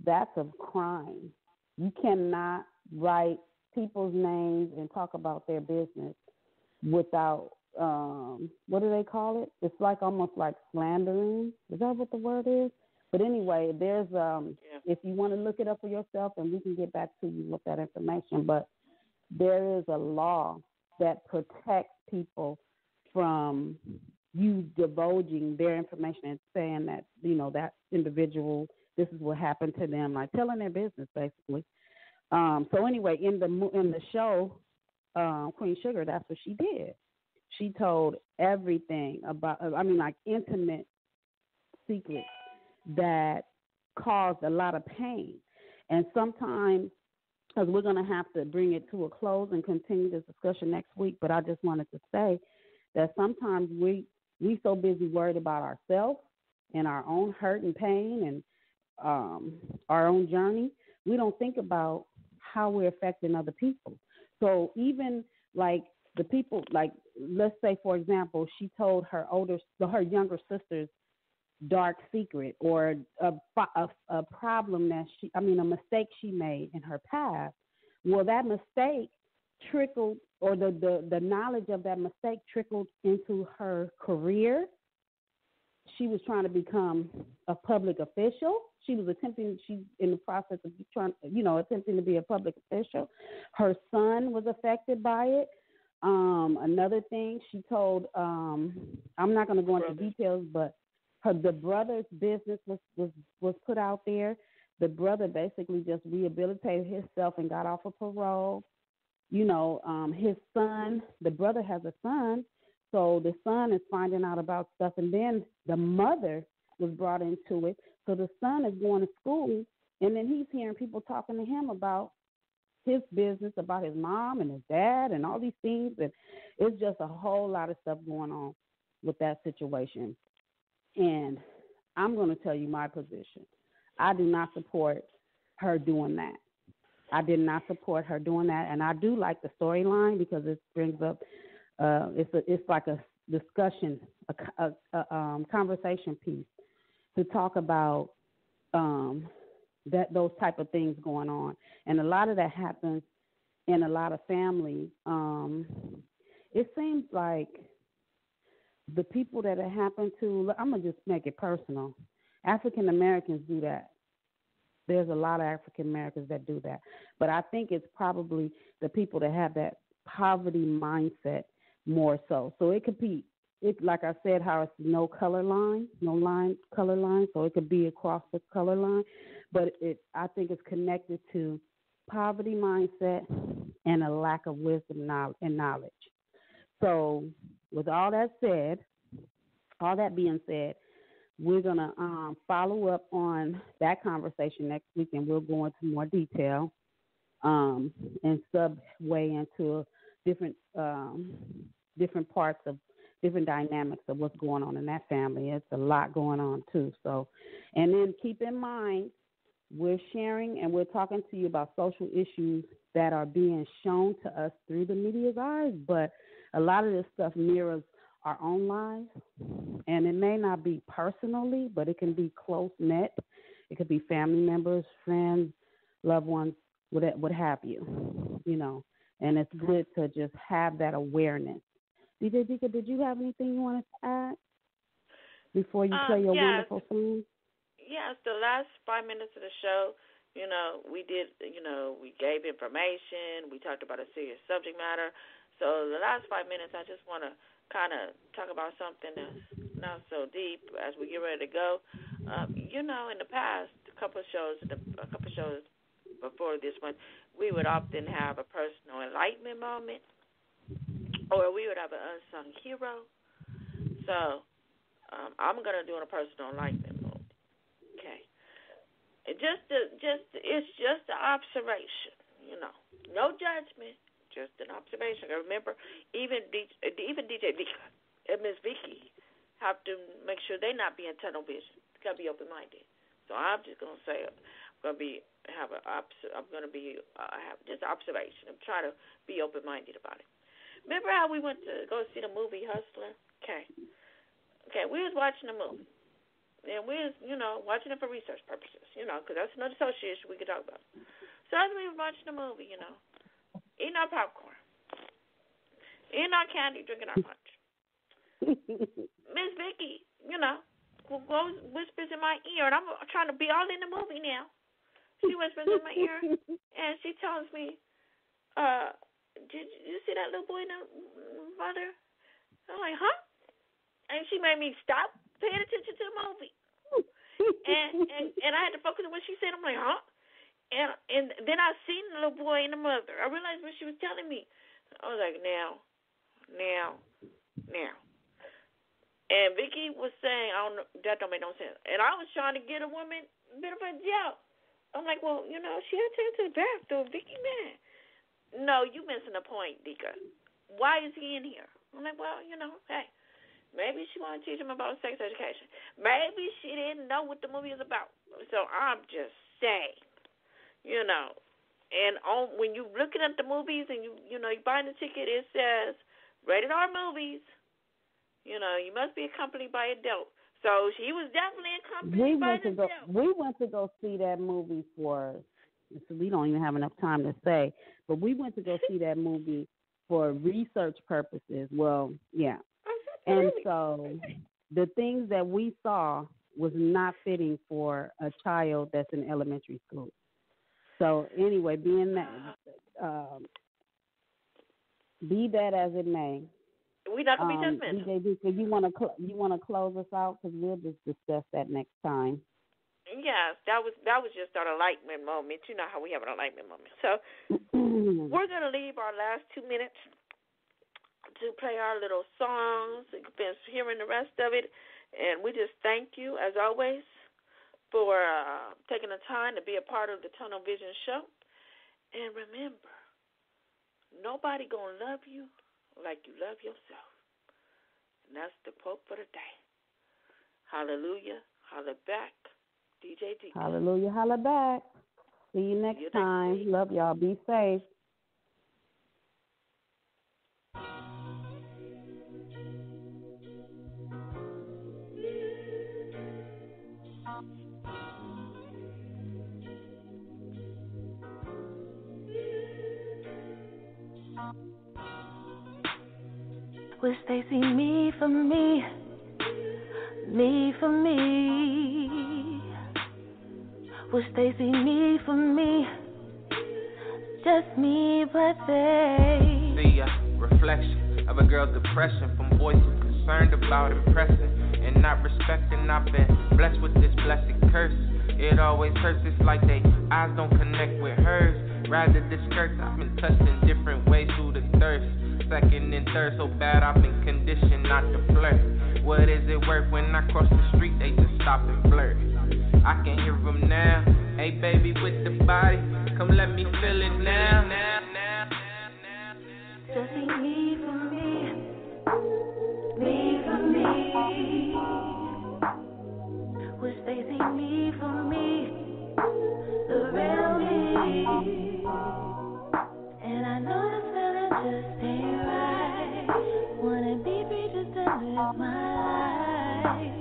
that's a crime. You cannot write people's names and talk about their business without, what do they call it? It's like almost like slandering. Is that what the word is? But anyway, there's, if you want to look it up for yourself, and we can get back to you with that information, but there is a law that protects people from you divulging their information and saying that, that individual, this is what happened to them, like telling their business, basically. So anyway, in the show, Queen Sugar, that's what she did. She told everything about, like intimate secrets that caused a lot of pain. And sometimes, because we're going to have to bring it to a close and continue this discussion next week, but I just wanted to say that sometimes we so busy worried about ourselves and our own hurt and pain and our own journey, we don't think about how we're affecting other people. So even like the people, like let's say, for example, she told her younger sister's dark secret or a problem that a mistake she made in her past. Well, that mistake trickled, or the knowledge of that mistake trickled into her career. She was trying to become a public official. She's in the process of attempting to be a public official. Her son was affected by it. Another thing she told, I'm not going to go into details, but the brother's business was put out there. The brother basically just rehabilitated himself and got off of parole. His son, the brother has a son, so the son is finding out about stuff, and then the mother was brought into it. So the son is going to school, and then he's hearing people talking to him about his business, about his mom and his dad and all these things, and it's just a whole lot of stuff going on with that situation. And I'm going to tell you my position. I do not support her doing that. I did not support her doing that, and I do like the storyline because it brings up it's like a discussion, a conversation piece to talk about those type of things going on, and a lot of that happens in a lot of families. It seems like the people that it happened to, I'm gonna just make it personal. African Americans do that. There's a lot of African Americans that do that. But I think it's probably the people that have that poverty mindset more so. So it could be, like I said, how it's no color line, color line. So it could be across the color line. But I think it's connected to poverty mindset and a lack of wisdom and knowledge. So with all that being said, we're going to follow up on that conversation next week, and we'll go into more detail and subway into different parts of different dynamics of what's going on in that family. It's a lot going on, too. So, and then keep in mind, we're sharing and we're talking to you about social issues that are being shown to us through the media's eyes, but a lot of this stuff mirrors our own lives, and it may not be personally, but it can be close-knit. It could be family members, friends, loved ones, what have you. and it's good to just have that awareness. DJ Dika, did you have anything you wanted to add before you play your wonderful song? Yes, the last 5 minutes of the show, we did, we gave information, we talked about a serious subject matter. So the last 5 minutes, I just want to kind of talk about something that's not so deep as we get ready to go. In the past, a couple of shows before this one, we would often have a personal enlightenment moment, or we would have an unsung hero. So I'm going to do a personal enlightenment moment. Okay. It's just an observation, no judgment, just an observation. Remember, even DJ Vika and Miss Vicky have to make sure they not be in tunnel vision. It's got to be open-minded. So I'm just going to say have just observation. I'm trying to be open-minded about it. Remember how we went to go see the movie Hustler? Okay, we was watching the movie. And we was, watching it for research purposes, because that's another association we could talk about. So as we were watching the movie, eating our popcorn, eating our candy, drinking our punch, Miss Vicky, goes whispers in my ear, and I'm trying to be all in the movie now. She whispers in my ear, and she tells me, did you see that little boy in the mother? I'm like, huh? And she made me stop paying attention to the movie. And I had to focus on what she said. I'm like, huh? And then I seen the little boy and the mother. I realized what she was telling me. I was like, now. And Vicky was saying, that don't make no sense. And I was trying to get a woman a bit of a joke. I'm like, well, she had to take to the bathroom. Vicky, man. No, you missing the point, Dika. Why is he in here? I'm like, well, hey. Maybe she wanted to teach him about sex education. Maybe she didn't know what the movie is about. So I'm just saying, And when you looking at the movies and you buying the ticket, it says rated R movies. You must be accompanied by a dope. So she was definitely accompanied by the dope. We went to go see that movie so we don't even have enough time to say, but we went to go see that movie for research purposes. Well, yeah. And so the things that we saw was not fitting for a child that's in elementary school. So anyway, be that as it may. We're not gonna be judgmental. DJ, so you want to close us out, because we'll just discuss that next time. Yes, that was just our enlightenment moment. You know how we have an enlightenment moment. So we're gonna leave our last 2 minutes to play our little songs. You've been hearing the rest of it, and we just thank you, as always, for taking the time to be a part of the Tunnel Vision Show. And remember, nobody gonna love you like you love yourself. And that's the quote for the day. Hallelujah, holla back, DJ D. Hallelujah, holla back. See you next time. Love y'all. Be safe. Wish they see me for me, me for me. Wish they see me for me, just me, but they. The reflection of a girl's depression from boys who concerned about impressing and not respecting. I've been blessed with this blessed curse. It always hurts, it's like they eyes don't connect with hers. Rather the skirts, I've been touched in different ways through the thirst. Second and third, so bad I've been conditioned not to flirt. What is it worth when I cross the street, they just stop and flirt. I can hear them now, hey baby with the body, come let me feel it now. Just see me for me, me for me. Wish they see me for me, the real me. And I know this feeling just ain't right. Wanna be free just to live my life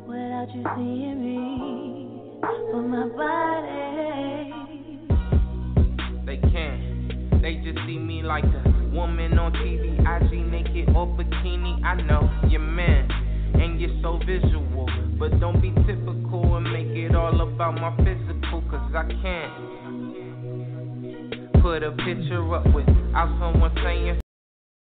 without you seeing me for my body. They can't, They just see me like the woman on TV, IG naked or bikini. I know you're man and you're so visual, but don't be typical and make it all about my physical, cause I can't put a picture up without someone saying